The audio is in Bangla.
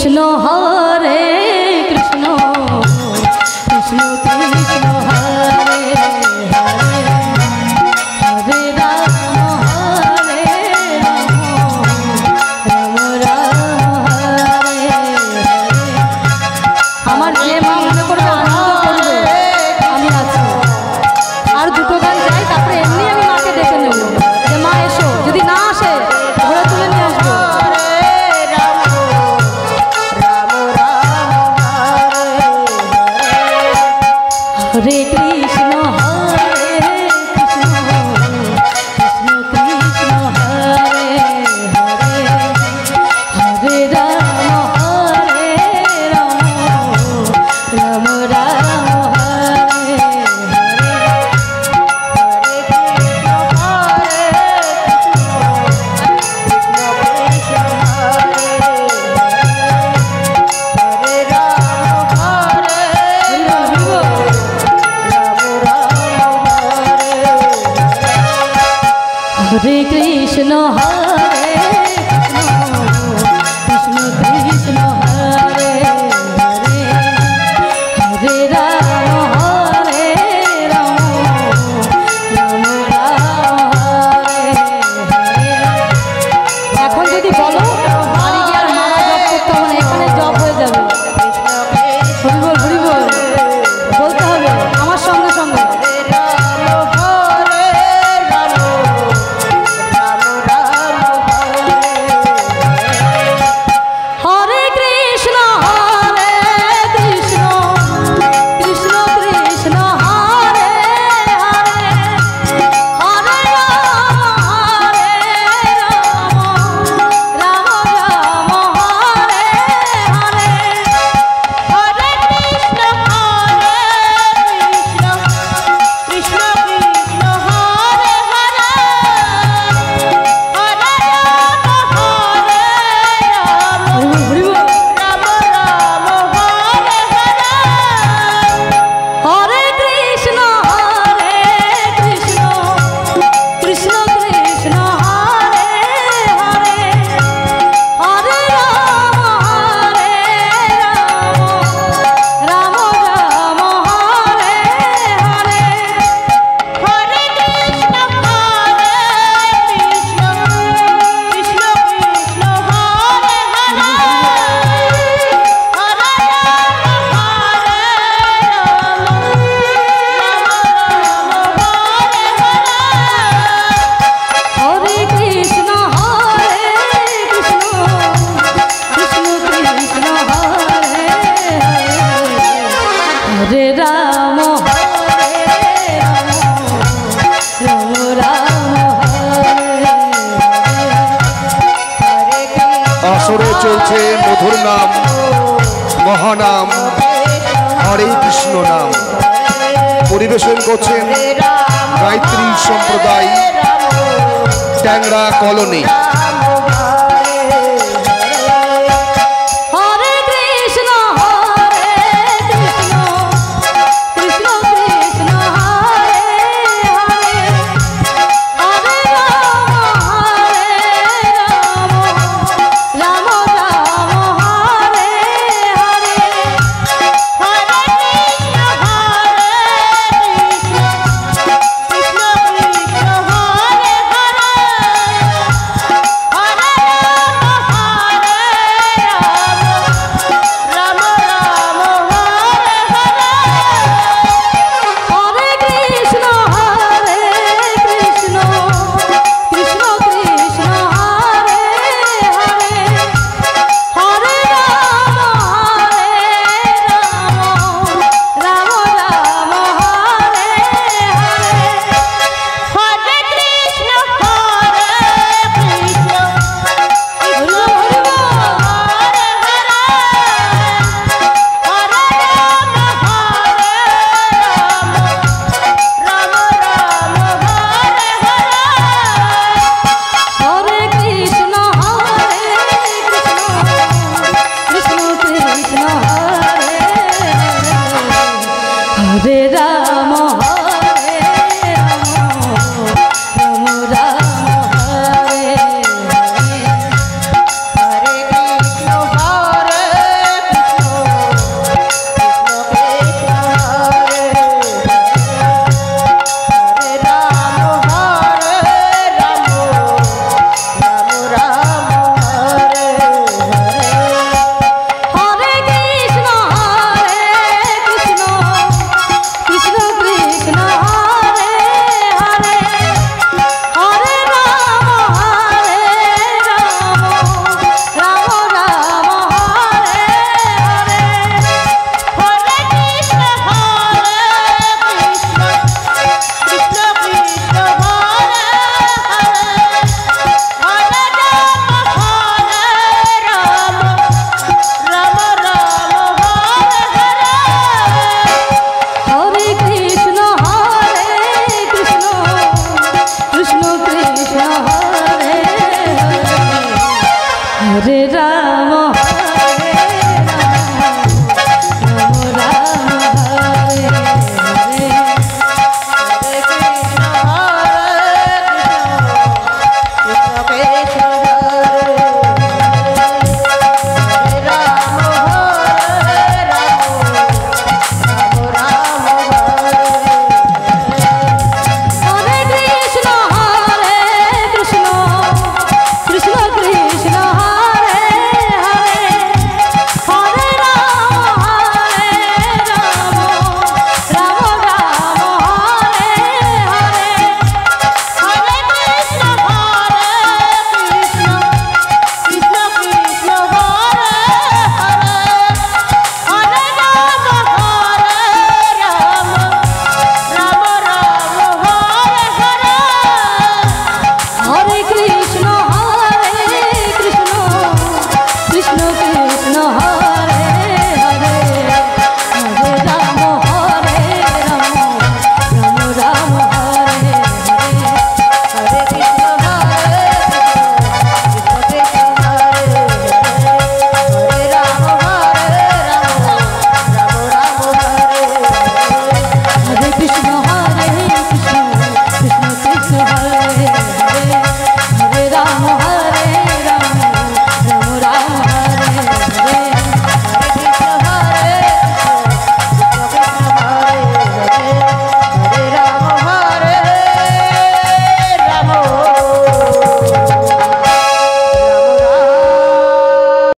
কৃষ্ণ হরে কৃষ্ণ কৃষ্ণ কৃষ্ণ হরে হরে হরে রাম হরে রাম রাম রাম হরে হরে। আমার যে মা মনে করবে আনন্দ করবে আমি আছি। আর দুটো গান যাই, তারপরে এমনি আমি মাকে ডেকে নেব যে মা এসো, যদি না আসে ঘরে তুলে নিয়ে আসবো। হরে কৃষ্ণ হরে কৃষ্ণ কৃষ্ণ কৃষ্ণ হরে হরে হরে রাম হরে রাম রাম রাম হরে হরে কৃষ্ণ হরে কৃষ্ণ কৃষ্ণ হরে হরে হরে রাম হরে রাম রাম রাম হরে হরে। এখন যদি বলো বাড়ি গিয়ে আর মালা জপ করতে হবে না, এখানে জপ হয়ে যাবে। হরি বল হরি বল বলতে হবে আমার সঙ্গে সঙ্গে। হরে রাম হরে রাম রাম রাম হরে হরে। আসরে চলছে মধুর নাম মহানাম হরে কৃষ্ণ নাম। পরিবেশন করছেন গায়ত্রী সম্প্রদায় ট্যাংরা কলোনি।